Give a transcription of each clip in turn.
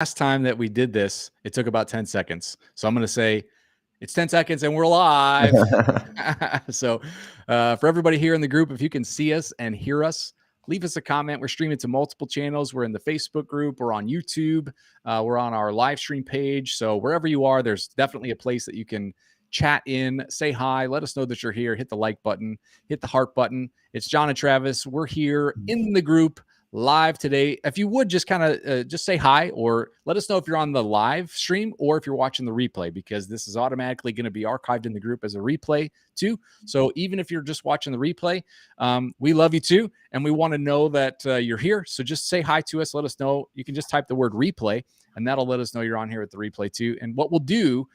last time that we did this, it took about 10 seconds. So I'm going to say it's 10 seconds and we're live. So for everybody here in the group, if you can see us and hear us, leave us a comment. We're streaming to multiple channels. We're in the Facebook group. We're on YouTube. We're on our live stream page. So wherever you are, there's definitely a place that you can chat in, say hi, let us know that you're here, hit the like button, hit the heart button. It's John and Travis. We're here in the group live today. If you would just kind of just say hi, or let us know if you're on the live stream or if you're watching the replay, because this is automatically going to be archived in the group as a replay too. So even if you're just watching the replay, we love you too, and we want to know that you're here. So just say hi to us, let us know. You can just type the word replay and that'll let us know you're on here at the replay too. And what we'll do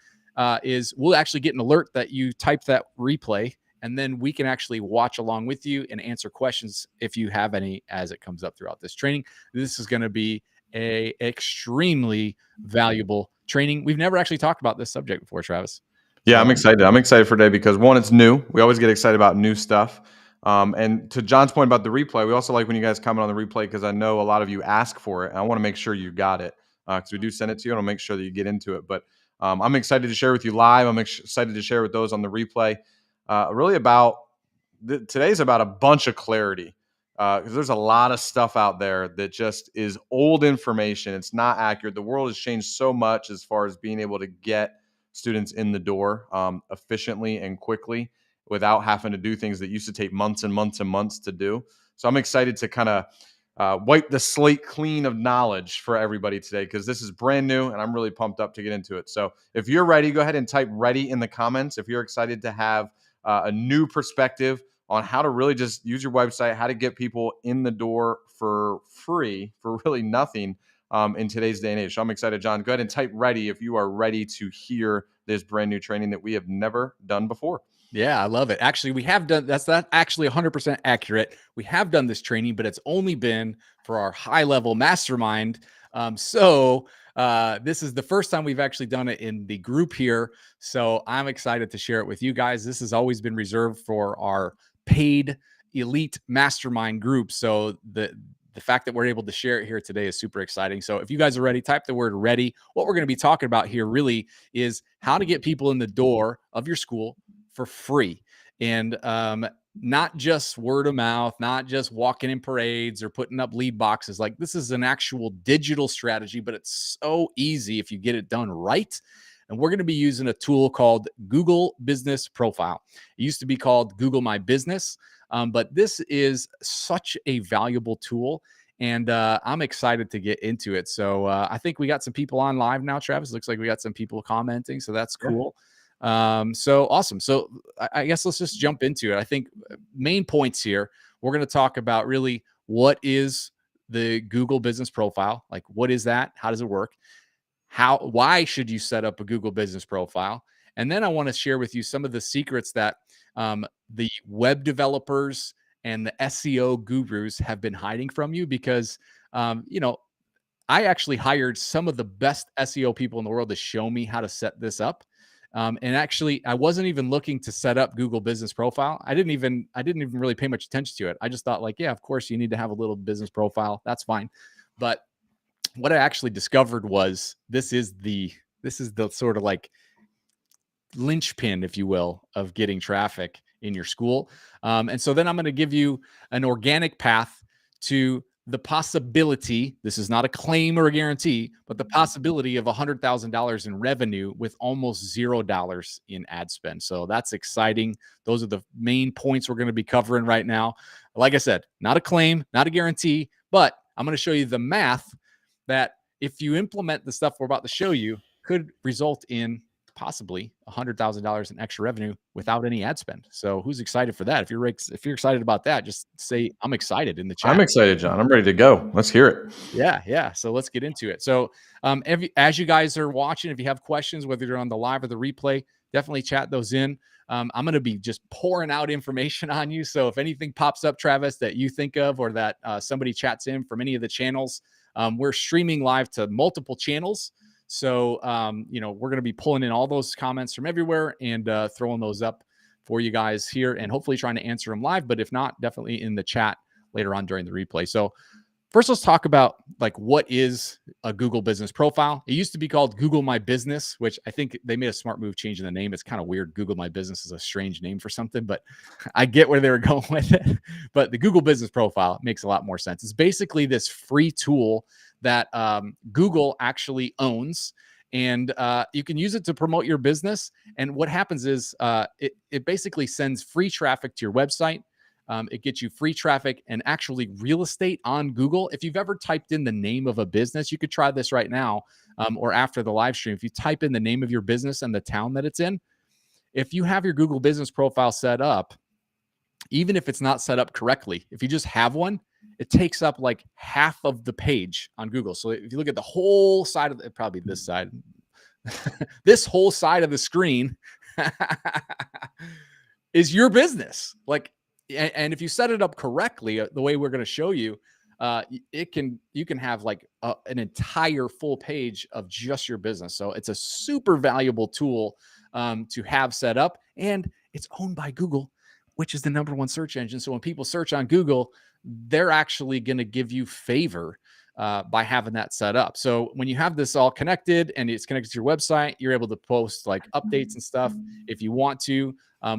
is we'll actually get an alert that you type that replay, and then we can actually watch along with you and answer questions if you have any as it comes up throughout this training. This is going to be a extremely valuable training. We've never actually talked about this subject before, Travis. Yeah, I'm excited. I'm excited for today because, one, it's new. We always get excited about new stuff. And to John's point about the replay, we also like when you guys comment on the replay because I know a lot of you ask for it. And I want to make sure you got it because we do send it to you, and I'll make sure that you get into it. But I'm excited to share with you live. I'm excited to share with those on the replay. Really about today's about a bunch of clarity because there's a lot of stuff out there that just is old information. It's not accurate. The world has changed so much as far as being able to get students in the door efficiently and quickly without having to do things that used to take months and months and months to do. So I'm excited to kind of wipe the slate clean of knowledge for everybody today because this is brand new and I'm really pumped up to get into it. So if you're ready, go ahead and type ready in the comments. If you're excited to have a new perspective on how to really just use your website, how to get people in the door for free, for really nothing in today's day and age. So I'm excited, John. Go ahead and type ready if you are ready to hear this brand new training that we have never done before. Yeah, I love it. Actually, we have done, that's not actually 100% accurate. We have done this training, but it's only been for our high level mastermind. This is the first time we've actually done it in the group here. So I'm excited to share it with you guys. This has always been reserved for our paid elite mastermind group. So the fact that we're able to share it here today is super exciting. So if you guys are ready, type the word ready. What we're going to be talking about here really is how to get people in the door of your school for free. And not just word of mouth, not just walking in parades or putting up lead boxes. Like, this is an actual digital strategy, but it's so easy if you get it done right. And we're going to be using a tool called Google Business Profile. It used to be called Google My Business, but this is such a valuable tool. And I'm excited to get into it. So I think we got some people on live now, Travis. Looks like we got some people commenting. So that's cool. So awesome. So I guess let's just jump into it. I think main points here, we're going to talk about really what is the Google Business Profile? Like, what is that? How does it work? Why should you set up a Google Business Profile? And then I want to share with you some of the secrets that the web developers and the SEO gurus have been hiding from you, because, I actually hired some of the best SEO people in the world to show me how to set this up. And actually, I wasn't even looking to set up Google Business Profile. I didn't even really pay much attention to it. I just thought, like, yeah, of course you need to have a little business profile. That's fine. But what I actually discovered was this is the sort of like linchpin, if you will, of getting traffic in your school. And so then I'm going to give you an organic path to the possibility, this is not a claim or a guarantee, but the possibility of $100,000 in revenue with almost $0 in ad spend. So that's exciting. Those are the main points we're going to be covering right now. Like I said, not a claim, not a guarantee, but I'm going to show you the math that if you implement the stuff we're about to show you could result in possibly $100,000 in extra revenue without any ad spend. So who's excited for that? If you're excited about that, just say I'm excited in the chat. I'm excited, John. I'm ready to go. Let's hear it. Yeah. So let's get into it. So as you guys are watching, if you have questions, whether you're on the live or the replay, definitely chat those in. I'm going to be just pouring out information on you. So if anything pops up, Travis, that you think of, or that somebody chats in from any of the channels, we're streaming live to multiple channels. So, we're going to be pulling in all those comments from everywhere and throwing those up for you guys here, and hopefully trying to answer them live. But if not, definitely in the chat later on during the replay. So First, let's talk about like what is a Google business profile. It used to be called Google My Business, which I think they made a smart move changing the name. It's kind of weird. Google My Business is a strange name for something, but I get where they were going with it. But the Google business profile makes a lot more sense. It's basically this free tool that Google actually owns. And you can use it to promote your business. And what happens is it basically sends free traffic to your website. It gets you free traffic and actually real estate on Google. If you've ever typed in the name of a business, you could try this right now or after the live stream. If you type in the name of your business and the town that it's in, if you have your Google business profile set up, even if it's not set up correctly, if you just have one, it takes up like half of the page on Google. So if you look at the whole side of probably this side, this whole side of the screen is your business. Like, and if you set it up correctly, the way we're going to show you, you can have like an entire full page of just your business. So it's a super valuable tool to have set up, and it's owned by Google, which is the #1 search engine. So when people search on Google, they're actually going to give you favor by having that set up. So when you have this all connected and it's connected to your website, you're able to post like updates and stuff if you want to.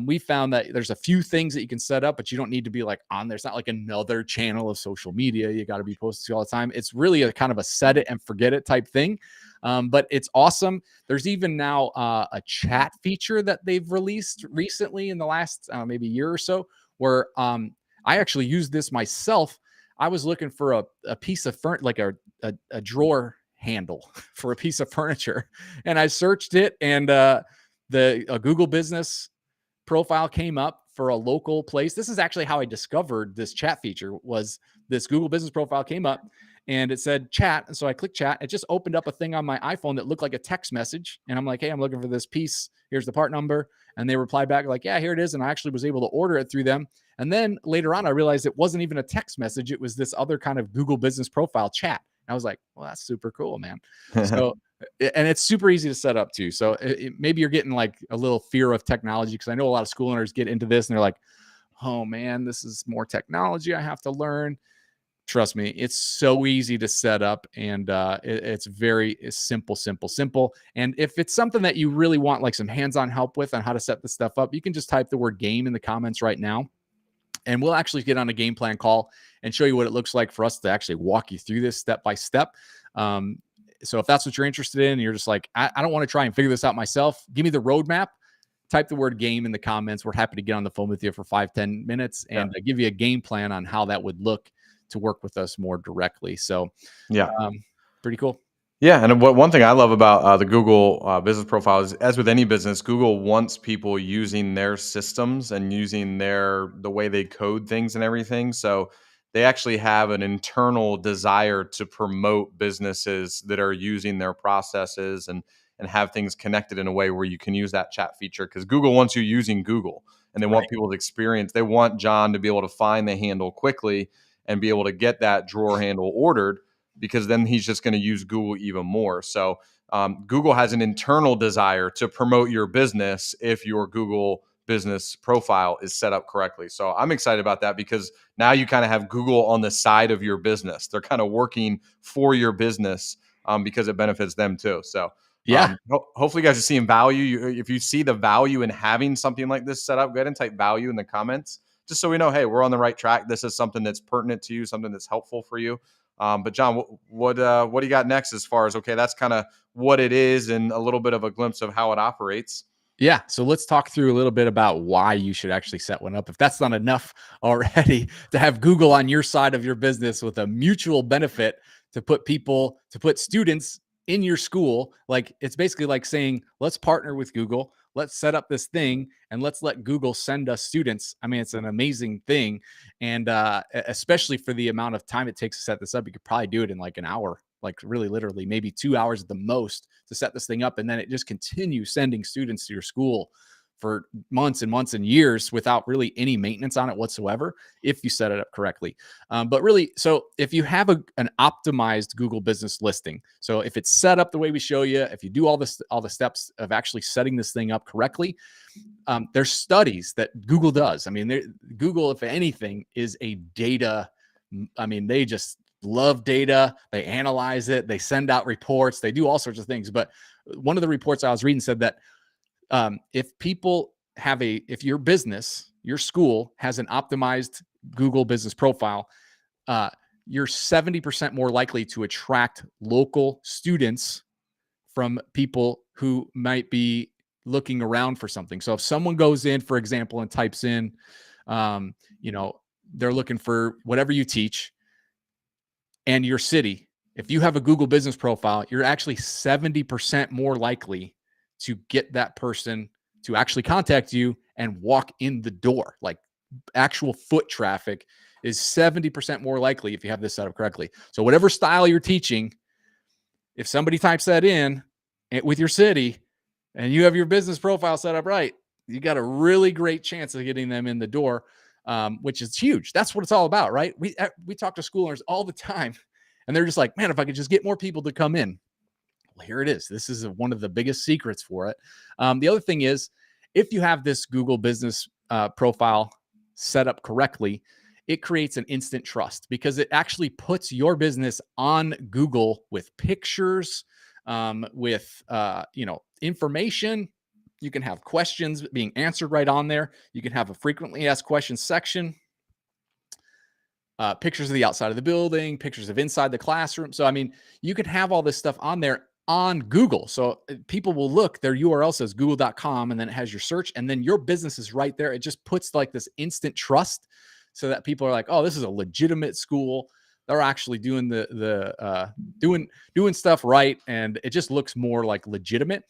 We found that there's a few things that you can set up, but you don't need to be like on there. It's not like another channel of social media you got to be posted to all the time. It's really a kind of a set it and forget it type thing. But it's awesome. There's even now a chat feature that they've released recently in the last maybe year or so, where I actually used this myself. I was looking for a piece of like a drawer handle for a piece of furniture, and I searched it, and the Google business profile came up for a local place. This is actually how I discovered this chat feature. Was this Google business profile came up and it said chat, and so I clicked chat. It just opened up a thing on my iPhone that looked like a text message, and I'm like, hey, I'm looking for this piece, here's the part number, and they replied back like, yeah, here it is. And I actually was able to order it through them. And then later on I realized it wasn't even a text message, it was this other kind of Google business profile chat. And I was like, well, that's super cool, man. So and it's super easy to set up too. So maybe you're getting like a little fear of technology, because I know a lot of school owners get into this and they're like, oh man, this is more technology I have to learn. Trust me, it's so easy to set up, and it's very simple. And if it's something that you really want like some hands-on help with on how to set this stuff up, you can just type the word game in the comments right now, and we'll actually get on a game plan call and show you what it looks like for us to actually walk you through this step by step. So if that's what you're interested in, and you're just like, I don't want to try and figure this out myself, give me the roadmap. Type the word game in the comments. We're happy to get on the phone with you for 5-10 minutes and give you a game plan on how that would look to work with us more directly. So pretty cool. Yeah, and one thing I love about the Google business profile is, as with any business, Google wants people using their systems and using the way they code things and everything. So they actually have an internal desire to promote businesses that are using their processes and have things connected in a way where you can use that chat feature, because Google wants you using Google, and they want people to experience. They want John to be able to find the handle quickly and be able to get that drawer handle ordered, because then he's just going to use Google even more. So Google has an internal desire to promote your business if your Google business profile is set up correctly. So I'm excited about that, because now you kind of have Google on the side of your business. They're kind of working for your business because it benefits them too. So hopefully you guys are seeing value. If you see the value in having something like this set up, go ahead and type value in the comments, just so we know, hey, we're on the right track. This is something that's pertinent to you, something that's helpful for you. But John, what do you got next as far as, okay, that's kind of what it is and a little bit of a glimpse of how it operates. Yeah. So let's talk through a little bit about why you should actually set one up. If that's not enough already, to have Google on your side of your business with a mutual benefit to put students in your school. Like, it's basically like saying, let's partner with Google. Let's set up this thing and let's let Google send us students. I mean, it's an amazing thing. And especially for the amount of time it takes to set this up, you could probably do it in like an hour, like really literally maybe 2 hours at the most to set this thing up. And then it just continues sending students to your school for months and months and years without really any maintenance on it whatsoever, if you set it up correctly. But really, so if you have an optimized Google business listing, so if it's set up the way we show you, if you do all the steps of actually setting this thing up correctly, there's studies that Google does. I mean, Google, if anything, is a data. I mean, they just love data. They analyze it. They send out reports. They do all sorts of things. But one of the reports I was reading said that if your business, your school has an optimized Google business profile, you're 70% more likely to attract local students from people who might be looking around for something. So if someone goes in, for example, and types in, you know, they're looking for whatever you teach and your city, if you have a Google business profile, you're actually 70% more likely to get that person to actually contact you and walk in the door. Like actual foot traffic is 70% more likely if you have this set up correctly. So whatever style you're teaching, if somebody types that in with your city and you have your business profile set up right, you got a really great chance of getting them in the door, which is huge. That's what it's all about, right? We talk to school owners all the time, and they're just like, man, if I could just get more people to come in. Well, here it is. This is one of the biggest secrets for it. The other thing is, if you have this Google business profile set up correctly, it creates an instant trust because it actually puts your business on Google with pictures, with information. You can have questions being answered right on there. You can have a frequently asked questions section, pictures of the outside of the building, pictures of inside the classroom. So, I mean, you can have all this stuff on there on Google. So people will look, their URL says google.com, and then it has your search, and then your business is right there. It just puts like this instant trust so that people are like, oh, this is a legitimate school. They're actually doing doing stuff right, and it just looks more like legitimate.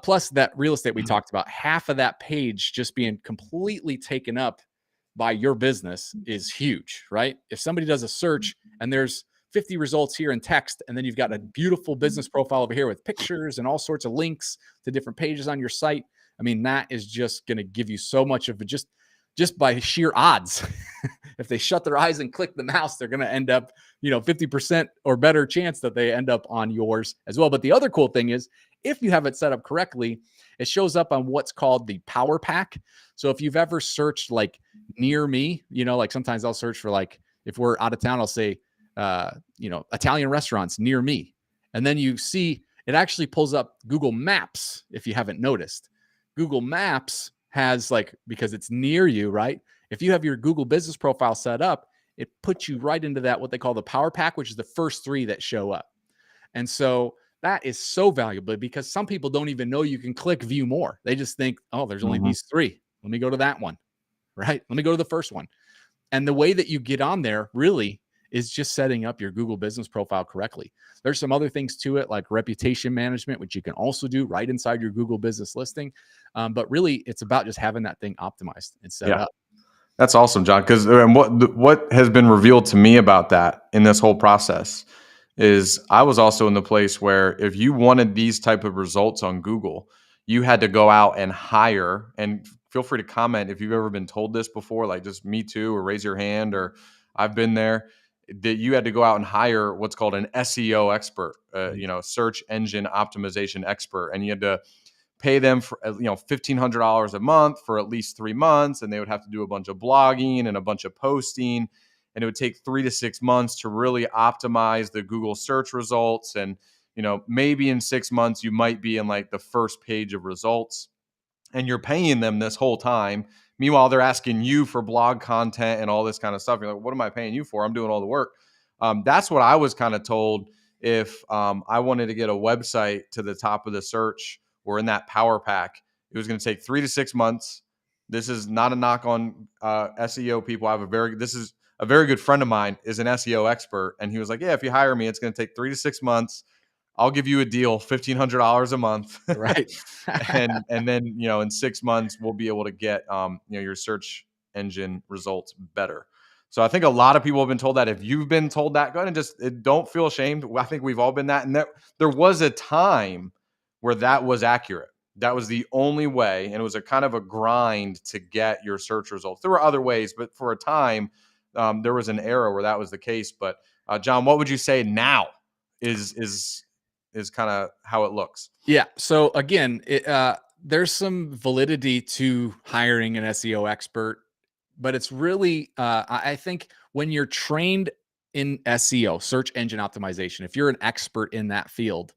Plus, that real estate we talked about, half of that page just being completely taken up by your business is huge, right? If somebody does a search and there's 50 results here in text, and then you've got a beautiful business profile over here with pictures and all sorts of links to different pages on your site, I mean, that is just going to give you so much of it just by sheer odds. If they shut their eyes and click the mouse, they're going to end up, 50% or better chance that they end up on yours as well. But the other cool thing is, if you have it set up correctly, it shows up on what's called the Power Pack. So if you've ever searched like near me, like sometimes I'll search for, like, if we're out of town, I'll say, Italian restaurants near me. And then you see it actually pulls up Google Maps. If you haven't noticed, Google Maps has, like, because it's near you, right? If you have your Google business profile set up, it puts you right into that, what they call the Power Pack, which is the first 3 that show up. And so that is so valuable because some people don't even know you can click view more. They just think, oh, there's only these 3. Let me go to that one, right? Let me go to the first one. And the way that you get on there really is just setting up your Google business profile correctly. There's some other things to it, like reputation management, which you can also do right inside your Google business listing. But really, it's about just having that thing optimized and set up. That's awesome, John. Because what has been revealed to me about that in this whole process is I was also in the place where if you wanted these type of results on Google, you had to go out and hire. And feel free to comment if you've ever been told this before, like just me too, or raise your hand, or I've been there. That you had to go out and hire what's called an SEO expert, search engine optimization expert, and you had to pay them for $1,500 a month for at least 3 months, and they would have to do a bunch of blogging and a bunch of posting, and it would take 3 to 6 months to really optimize the Google search results. And maybe in 6 months you might be in like the first page of results, and you're paying them this whole time. Meanwhile, they're asking you for blog content and all this kind of stuff. You're like, what am I paying you for? I'm doing all the work. That's what I was kind of told. If I wanted to get a website to the top of the search or in that Power Pack, it was going to take 3 to 6 months. This is not a knock on SEO people. This is a very good friend of mine is an SEO expert. And he was like, yeah, if you hire me, it's going to take 3 to 6 months. I'll give you a deal, $1,500 a month. Right. and then, in 6 months, we'll be able to get, your search engine results better. So I think a lot of people have been told that. If you've been told that, go ahead and just don't feel ashamed. I think we've all been that. And there was a time where that was accurate. That was the only way. And it was a kind of a grind to get your search results. There were other ways, but for a time, there was an era where that was the case. But John, what would you say now is kind of how it looks? Yeah. So again, there's some validity to hiring an SEO expert, but it's really, I think when you're trained in SEO, search engine optimization, if you're an expert in that field,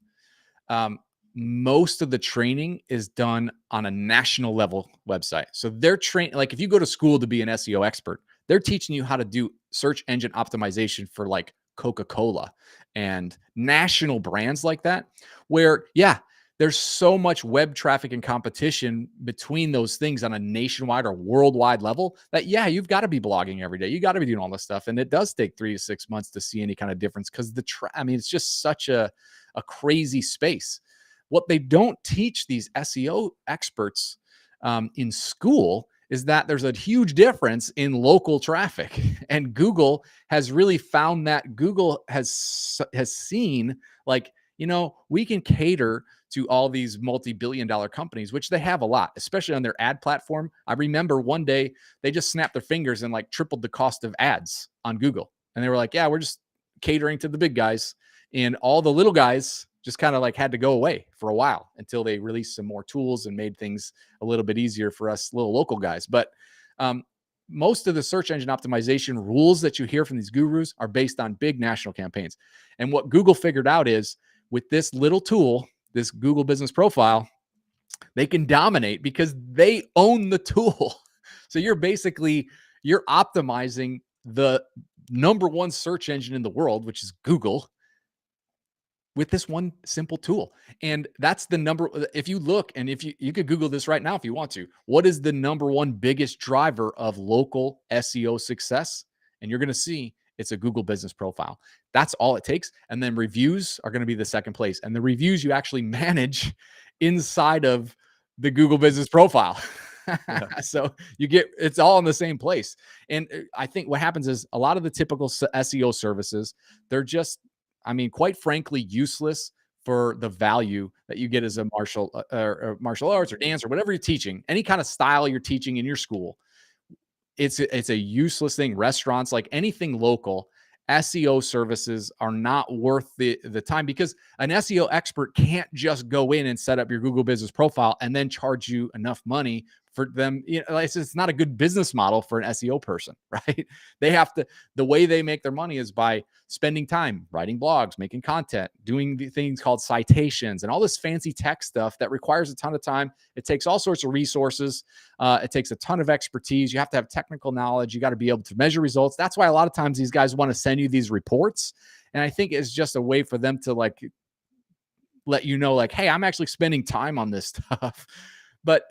um, most of the training is done on a national level website. So they're trained, like if you go to school to be an SEO expert, they're teaching you how to do search engine optimization for like Coca-Cola and national brands like that, where, yeah, there's so much web traffic and competition between those things on a nationwide or worldwide level that, yeah, you've got to be blogging every day. You got to be doing all this stuff. And it does take 3 to 6 months to see any kind of difference because I mean, it's just such a crazy space. What they don't teach these SEO experts in school is that there's a huge difference in local traffic, and Google has really found that. Google has seen, like, we can cater to all these multi-billion-dollar companies, which they have a lot, especially on their ad platform. I remember one day they just snapped their fingers and like tripled the cost of ads on Google, and they were like, "Yeah, we're just catering to the big guys." And all the little guys just kind of like had to go away for a while until they released some more tools and made things a little bit easier for us little local guys. But most of the search engine optimization rules that you hear from these gurus are based on big national campaigns. And what Google figured out is, with this little tool, this Google Business Profile, they can dominate because they own the tool. So you're optimizing the number one search engine in the world, which is Google, with this one simple tool. And that's the number. If you look, and if you could Google this right now if you want to, what is the number one biggest driver of local SEO success? And you're going to see it's a Google Business Profile. That's all it takes. And then reviews are going to be the second place. And the reviews you actually manage inside of the Google Business Profile. Yeah. So it's all in the same place. And I think what happens is a lot of the typical SEO services, they're just, I mean, quite frankly, useless for the value that you get as a martial arts or dance or whatever you're teaching, any kind of style you're teaching in your school. It's a useless thing. Restaurants, like anything local, SEO services are not worth the time, because an SEO expert can't just go in and set up your Google Business Profile and then charge you enough money for them. It's not a good business model for an SEO person, right? They have to, the way they make their money is by spending time writing blogs, making content, doing the things called citations, and all this fancy tech stuff that requires a ton of time. It takes all sorts of resources. It takes a ton of expertise. You have to have technical knowledge. You got to be able to measure results. That's why a lot of times these guys want to send you these reports. And I think it's just a way for them to like let you know, like, hey, I'm actually spending time on this stuff. But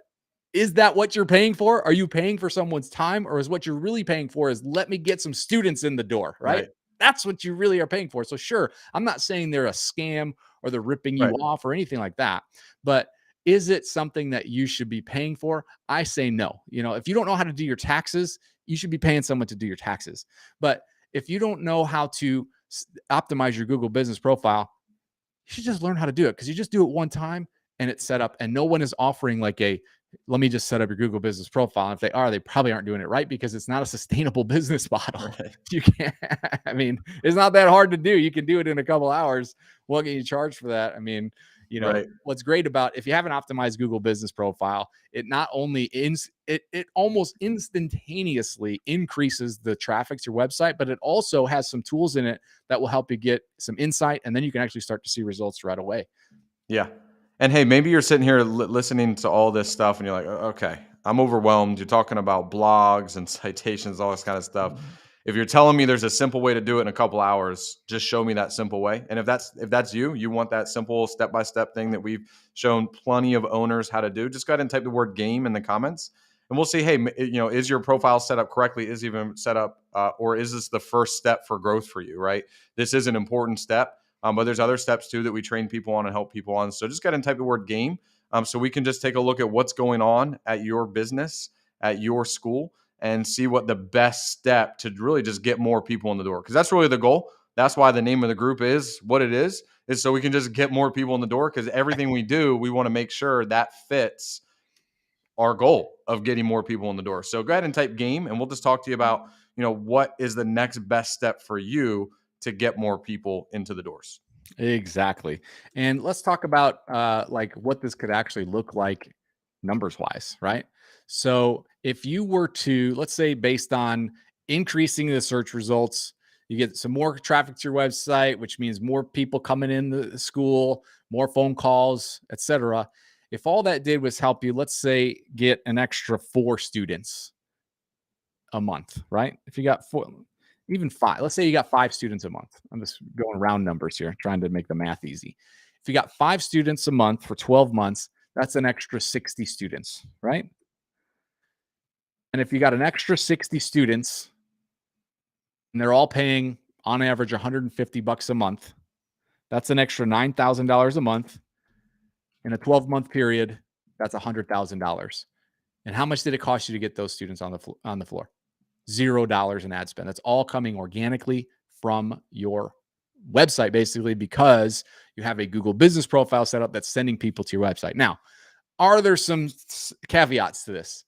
is that what you're paying for? Are you paying for someone's time, or is what you're really paying for is, let me get some students in the door, right? That's what you really are paying for. So sure, I'm not saying they're a scam or they're ripping you off or anything like that, but is it something that you should be paying for? I say no. If you don't know how to do your taxes, you should be paying someone to do your taxes. But if you don't know how to optimize your Google Business Profile, you should just learn how to do it, because you just do it one time and it's set up, and no one is offering like let me just set up your Google Business Profile. And if they are, they probably aren't doing it right, because it's not a sustainable business model. Right. You can't, I mean, it's not that hard to do. You can do it in a couple hours. What can you charge for that? I mean, What's great about, if you have an optimized Google Business Profile, it not only it almost instantaneously increases the traffic to your website, but it also has some tools in it that will help you get some insight, and then you can actually start to see results right away. Yeah. And hey, maybe you're sitting here listening to all this stuff and you're like, okay, I'm overwhelmed. You're talking about blogs and citations, all this kind of stuff. If you're telling me there's a simple way to do it in a couple hours, just show me that simple way. And if that's you want that simple step-by-step thing that we've shown plenty of owners how to do, just go ahead and type the word game in the comments, and we'll see, hey, is your profile set up correctly? Is it even set up, or is this the first step for growth for you, right? This is an important step. But there's other steps too that we train people on and help people on. So just go ahead and type the word game, so we can just take a look at what's going on at your business, at your school, and see what the best step to really just get more people in the door. Because that's really the goal. That's why the name of the group is what it is so we can just get more people in the door, because everything we do, we want to make sure that fits our goal of getting more people in the door. So go ahead and type game, and we'll just talk to you about, what is the next best step for you to get more people into the doors. Exactly. And let's talk about like what this could actually look like numbers wise, right? So if you were to, let's say, based on increasing the search results, You get some more traffic to your website, which means more people coming in the school, more phone calls, etc. If all that did was help you, let's say, get an extra 4 students a month, right? If you got 4, even 5, let's say you got 5 students a month. I'm just going round numbers here, trying to make the math easy. If you got 5 students a month for 12 months, that's an extra 60 students, right? And if you got an extra 60 students and they're all paying on average $150 a month, that's an extra $9,000 a month in a 12-month period. That's $100,000. And how much did it cost you to get those students on the floor? $0 in ad spend. That's all coming organically from your website, basically, because you have a Google business profile set up that's sending people to your website. Now, are there some caveats to this?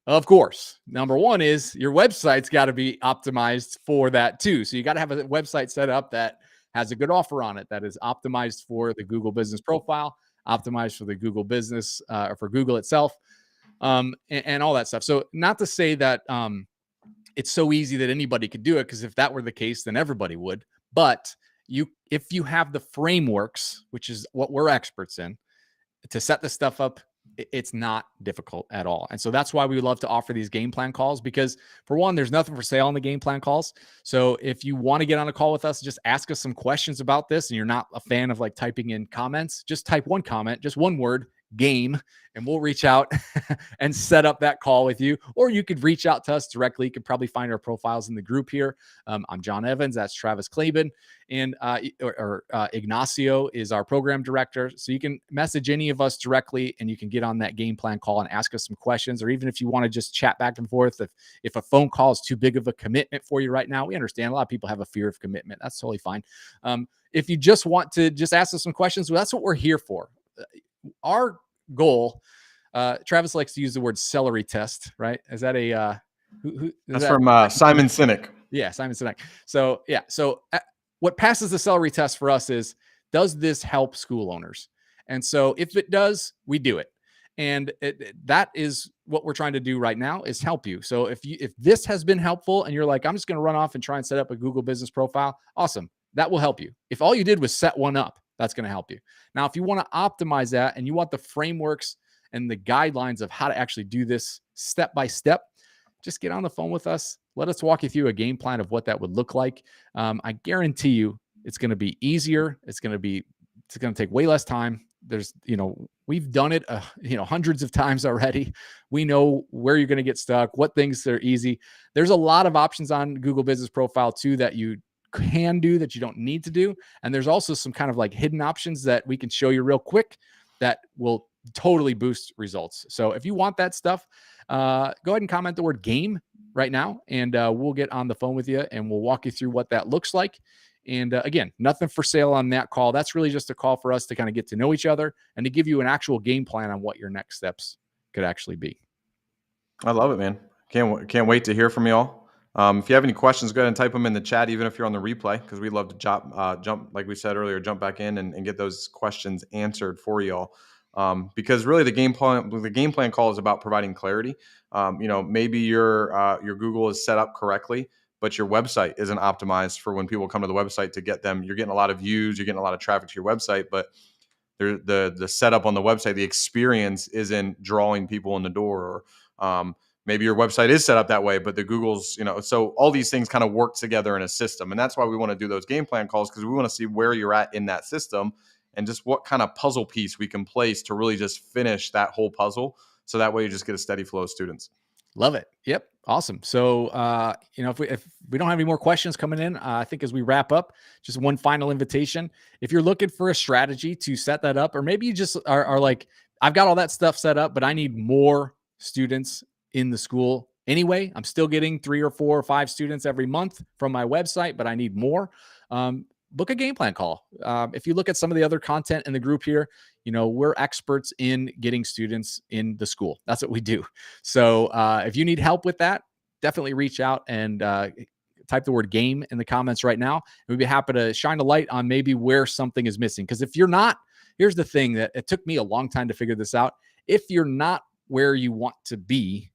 Of course. Number one is your website's got to be optimized for that too. So you got to have a website set up that has a good offer on it, that is optimized for the Google business profile, optimized for the Google business, or for Google itself, and all that stuff. So not to say that it's so easy that anybody could do it, because if that were the case, then everybody would. But if you have the frameworks, which is what we're experts in, to set this stuff up, it's not difficult at all. And so that's why we love to offer these game plan calls, because for one, there's nothing for sale on the game plan calls. So if you want to get on a call with us, just ask us some questions about this, and you're not a fan of like typing in comments, just type one comment, just one word, game, and we'll reach out and set up that call with you. Or you could reach out to us directly. You could probably find our profiles in the group here. I'm John Evans. That's Travis Klaben. And Ignacio is our program director. So you can message any of us directly, and you can get on that game plan call and ask us some questions. Or even if you want to just chat back and forth, if a phone call is too big of a commitment for you right now, we understand a lot of people have a fear of commitment. That's totally fine. If you just want to just ask us some questions, well, that's what we're here for. Our goal, Travis likes to use the word celery test, right? Is that a that's from Simon Sinek? Yeah, Simon Sinek. So yeah, what passes the celery test for us is, does this help school owners? And so if it does, we do it. And that is what we're trying to do right now, is help you. So if this has been helpful and you're like, I'm just going to run off and try and set up a Google business profile, awesome. That will help you. If all you did was set one up, that's going to help you. Now, if you want to optimize that and you want the frameworks and the guidelines of how to actually do this step by step, just get on the phone with us. Let us walk you through a game plan of what that would look like. I guarantee you it's going to be easier. It's going to take way less time. We've done it, hundreds of times already. We know where you're going to get stuck, what things are easy. There's a lot of options on Google Business Profile too that you can do that you don't need to do. And there's also some kind of like hidden options that we can show you real quick that will totally boost results. So if you want that stuff, go ahead and comment the word game right now, and we'll get on the phone with you and we'll walk you through what that looks like. And again, nothing for sale on that call. That's really just a call for us to kind of get to know each other and to give you an actual game plan on what your next steps could actually be. I love it, man. Can't wait to hear from y'all. If you have any questions, go ahead and type them in the chat, even if you're on the replay, because we'd love to jump, like we said earlier, jump back in and get those questions answered for y'all. Because really the game plan call is about providing clarity. Maybe your Google is set up correctly, but your website isn't optimized for when people come to the website to get them. You're getting a lot of views, you're getting a lot of traffic to your website, but the setup on the website, the experience isn't drawing people in the door. Or maybe your website is set up that way, but the Google's, so all these things kind of work together in a system. And that's why we want to do those game plan calls, because we want to see where you're at in that system and just what kind of puzzle piece we can place to really just finish that whole puzzle. So that way you just get a steady flow of students. Love it. Yep. Awesome. So, if we don't have any more questions coming in, I think as we wrap up, just one final invitation. If you're looking for a strategy to set that up, or maybe you just are like, I've got all that stuff set up, but I need more students in the school anyway. I'm still getting 3 or 4 or 5 students every month from my website, but I need more. Book a game plan call. If you look at some of the other content in the group here, we're experts in getting students in the school. That's what we do. So if you need help with that, definitely reach out and type the word game in the comments right now. We'd be happy to shine a light on maybe where something is missing. Because if you're not, here's the thing that it took me a long time to figure this out. If you're not where you want to be,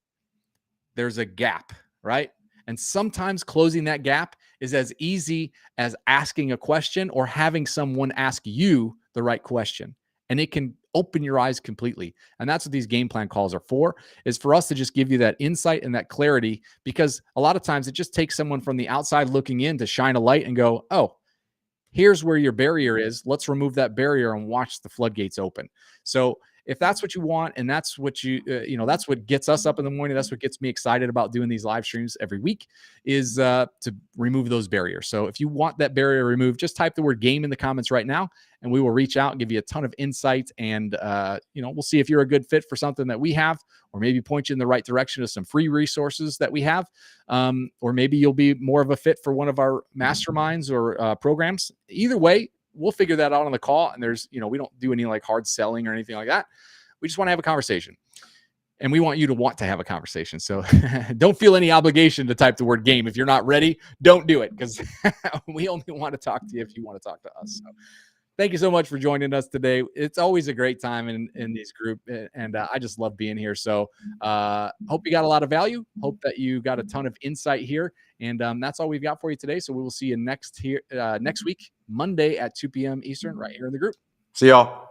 there's a gap, right? And sometimes closing that gap is as easy as asking a question or having someone ask you the right question. And it can open your eyes completely. And that's what these game plan calls are for, is for us to just give you that insight and that clarity, because a lot of times it just takes someone from the outside looking in to shine a light and go, oh, here's where your barrier is. Let's remove that barrier and watch the floodgates open. So if that's what you want, and that's what that's what gets us up in the morning, that's what gets me excited about doing these live streams every week, is to remove those barriers. So if you want that barrier removed, just type the word game in the comments right now, and we will reach out and give you a ton of insight. And we'll see if you're a good fit for something that we have, or maybe point you in the right direction to some free resources that we have. Or maybe you'll be more of a fit for one of our masterminds or programs. Either way, we'll figure that out on the call. And there's, we don't do any like hard selling or anything like that. We just want to have a conversation, and we want you to want to have a conversation. So don't feel any obligation to type the word game. If you're not ready, don't do it, because we only want to talk to you if you want to talk to us. So thank you so much for joining us today. It's always a great time in these group, and I just love being here. So hope you got a lot of value. Hope that you got a ton of insight here. And that's all we've got for you today. So we will see you next week, Monday at 2 p.m. Eastern, right here in the group. See y'all.